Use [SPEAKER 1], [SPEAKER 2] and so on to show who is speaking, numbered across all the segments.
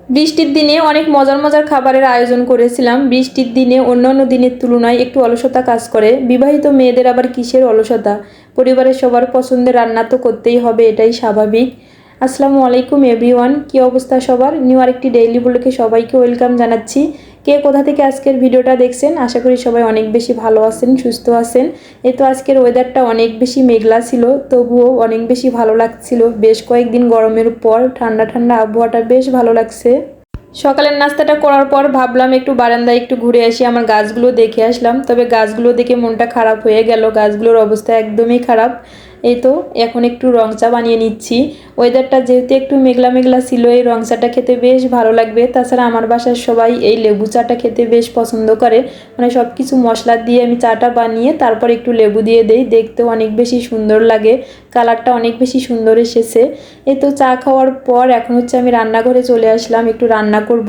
[SPEAKER 1] বৃষ্টির দিনে অনেক মজার মজার খাবারের আয়োজন করেছিলাম। বৃষ্টির দিনে অন্যান্য দিনের তুলনায় একটু অলসতা কাজ করে। বিবাহিত মেয়েদের আবার কিসের অলসতা? পরিবারের সবার পছন্দের রান্না তো করতেই হবে, এটাই স্বাভাবিক। আসসালামু আলাইকুম এভরিওয়ান, কী অবস্থা সবার? নিউ আরেকটি ডেইলি ব্লগে সবাইকে ওয়েলকাম জানাচ্ছি। কে কোথা থেকে আজকের ভিডিওটা দেখছেন? আশা করি সবাই অনেক বেশি ভালো আছেন, সুস্থ আছেন। এই তো আজকের ওয়েদারটা অনেক বেশি মেঘলা ছিল, তবুও অনেক বেশি ভালো লাগছিল। বেশ কয়েকদিন গরমের পর ঠান্ডা ঠান্ডা আবহাওয়াটা বেশ ভালো লাগছে। সকালের নাস্তাটা করার পর ভাবলাম একটু বারান্দায় একটু ঘুরে আসি, আমার গাছগুলো দেখে আসলাম। তবে গাছগুলো দেখে মনটা খারাপ হয়ে গেল, গাছগুলোর অবস্থা একদমই খারাপ। এই তো এখন একটু রং চা বানিয়ে নিচ্ছি। ওয়েদারটা যেহেতু একটু মেঘলা মেঘলা ছিল, এই রং চাটা খেতে বেশ ভালো লাগবে। তাছাড়া আমার বাসার সবাই এই লেবু চাটা খেতে বেশ পছন্দ করে। মানে সব কিছু মশলা দিয়ে আমি চাটা বানিয়ে তারপর একটু লেবু দিয়ে দেই, দেখতেও অনেক বেশি সুন্দর লাগে, কালারটা অনেক বেশি সুন্দর এসেছে। এই তো চা খাওয়ার পর এখন হচ্ছে আমি রান্নাঘরে চলে আসলাম, একটু রান্না করব।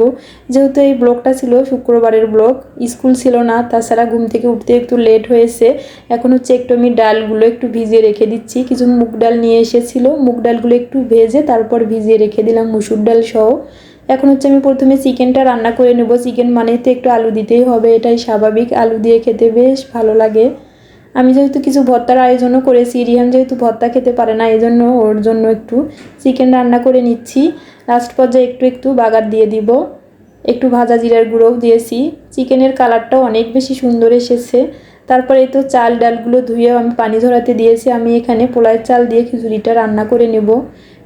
[SPEAKER 1] যেহেতু এই ব্লগটা ছিল শুক্রবারের ব্লগ, স্কুল ছিল না, তাছাড়া ঘুম থেকে উঠতে একটু লেট হয়েছে। এখন হচ্ছে একটু আমি ডালগুলো একটু ভিজিয়ে রেখে দিচ্ছি। কিছু মুগ ডাল নিয়ে এসেছিলো, মুগ ডালগুলো একটু ভেজে তারপর ভিজিয়ে রেখে দিলাম মুসুর ডাল সহ। এখন হচ্ছে আমি প্রথমে চিকেনটা রান্না করে নেব। চিকেন মানে তো একটু আলু দিতেই হবে, এটাই স্বাভাবিক, আলু দিয়ে খেতে বেশ ভালো লাগে। আমি যেহেতু কিছু ভর্তার আয়োজনও করেছি, রিহান যেহেতু ভর্তা খেতে পারে না, এই জন্য ওর জন্য একটু চিকেন রান্না করে নিচ্ছি। লাস্ট পর্যায়ে একটু একটু বাগার দিয়ে দিব, একটু ভাজা জিরার গুঁড়োও দিয়েছি। চিকেনের কালারটাও অনেক বেশি সুন্দর এসেছে। তারপরে এই তো চাল ডালগুলো ধুয়ে আমি পানি ঝরাতে দিয়েছি। আমি এখানে পোলার চাল দিয়ে খিচুড়িটা রান্না করে নেব।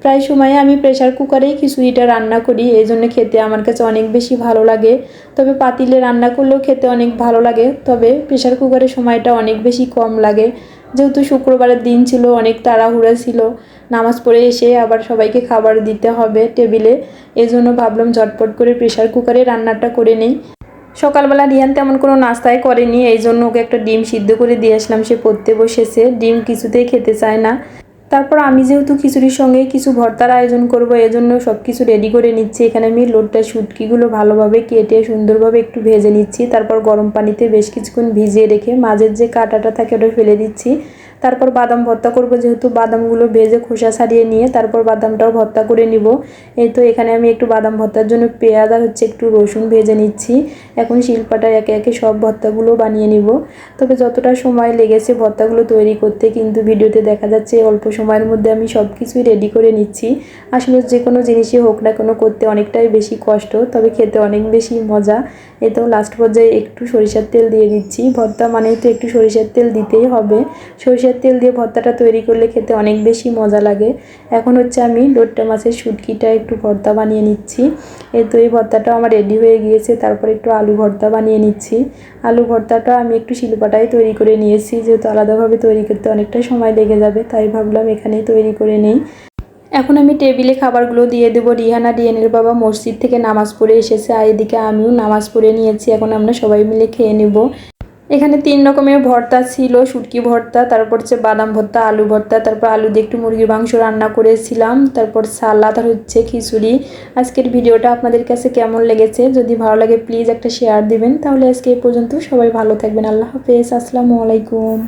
[SPEAKER 1] প্রায় সময় আমি প্রেশার কুকারেই খিচুড়িটা রান্না করি, এই জন্য খেতে আমার কাছে অনেক বেশি ভালো লাগে। তবে পাতিলে রান্না করলেও খেতে অনেক ভালো লাগে, তবে প্রেশার কুকারের সময়টা অনেক বেশি কম লাগে। যেহেতু শুক্রবারের দিন ছিল, অনেক তাড়াহুড়া ছিল, নামাজ পড়ে এসে আবার সবাইকে খাবার দিতে হবে টেবিলে, এই জন্য ভাবলাম ঝটপট করে প্রেশার কুকারে রান্নাটা করে নেই। সকালবেলা রিহান তেমন কোনো নাস্তাই করেনি, এই জন্য ওকে একটা ডিম সিদ্ধ করে দিয়ে আসলাম, সে পড়তে বসেছে। ডিম কিছুতেই খেতে চায় না। তারপর আমি যেহেতু খিচুড়ির সঙ্গে কিছু ভর্তার আয়োজন করব, এজন্য সব কিছু রেডি করে নিচ্ছি। এখানে আমি লোটটা শুটকিগুলো ভালোভাবে কেটে সুন্দরভাবে একটু ভেজে নিচ্ছি। তারপর গরম পানিতে বেশ কিছুক্ষণ ভিজিয়ে রেখে মাঝের যে কাঁটাটা থাকে ওটা ফেলে দিচ্ছি। তারপর বাদাম ভর্তা করব, যেহেতু বাদামগুলো ভেজে খোসা ছাড়িয়ে নিয়ে তারপর বাদামটাও ভর্তা করে নিব। এই তো এখানে আমি একটু বাদাম ভর্তার জন্য পেঁয়াজ আর হচ্ছে একটু রসুন ভেজে নিচ্ছি। এখন শিলপাটায় একে একে সব ভর্তাগুলো বানিয়ে নিব। তবে যতটা সময় লেগেছে ভর্তাগুলো তৈরি করতে, কিন্তু ভিডিওতে দেখা যাচ্ছে অল্প সময়ের মধ্যে আমি সব কিছুই রেডি করে নিচ্ছি। আসলে যে কোনো জিনিসই হোক না কেন করতে অনেকটাই বেশি কষ্ট, তবে খেতে অনেক বেশি মজা। এই তো লাস্ট পর্যায়ে একটু সরিষার তেল দিয়ে দিচ্ছি। ভর্তা মানেই তো একটু সরিষার তেল দিতেই হবে। সরিষার তেল দিয়ে ভর্তাটা তৈরি করলে খেতে অনেক বেশি মজা লাগে। এখন হচ্ছে আমি লোট্টা মাছের শুটকিটা একটু ভর্তা বানিয়ে নিচ্ছি। এই তো এই ভর্তাটাও আমার রেডি হয়ে গিয়েছে। তারপর একটু আলু ভর্তা বানিয়ে নিচ্ছি। আলু ভর্তাটা আমি একটু শিলপাটায় তৈরি করে নিয়েছি, যেহেতু আলাদাভাবে তৈরি করতে অনেকটা সময় লেগে যাবে, তাই ভাবলাম এখানেই তৈরি করে নেই। এখন আমি টেবিলে খাবারগুলো দিয়ে দেবো। রিহানা রিয়ানের বাবা মসজিদ থেকে নামাজ পড়ে এসেছে, আর এদিকে আমিও নামাজ পড়ে নিয়েছি। এখন আমরা সবাই মিলে খেয়ে নেব। এখানে 3 রকমের ভর্তা ছিল, শুটকি ভর্তা, তারপর হচ্ছে বাদাম ভর্তা, আলু ভর্তা, তারপর আলু দিয়ে একটু মুরগির মাংস রান্না করেছিলাম, তারপর সালাদ আর হচ্ছে খিচুড়ি। আজকের ভিডিওটা আপনাদের কাছে কেমন লেগেছে? যদি ভালো লাগে প্লিজ একটা শেয়ার দিবেন। তাহলে আজকে এই পর্যন্ত, সবাই ভালো থাকবেন। আল্লাহ হাফেজ, আসসালামু আলাইকুম।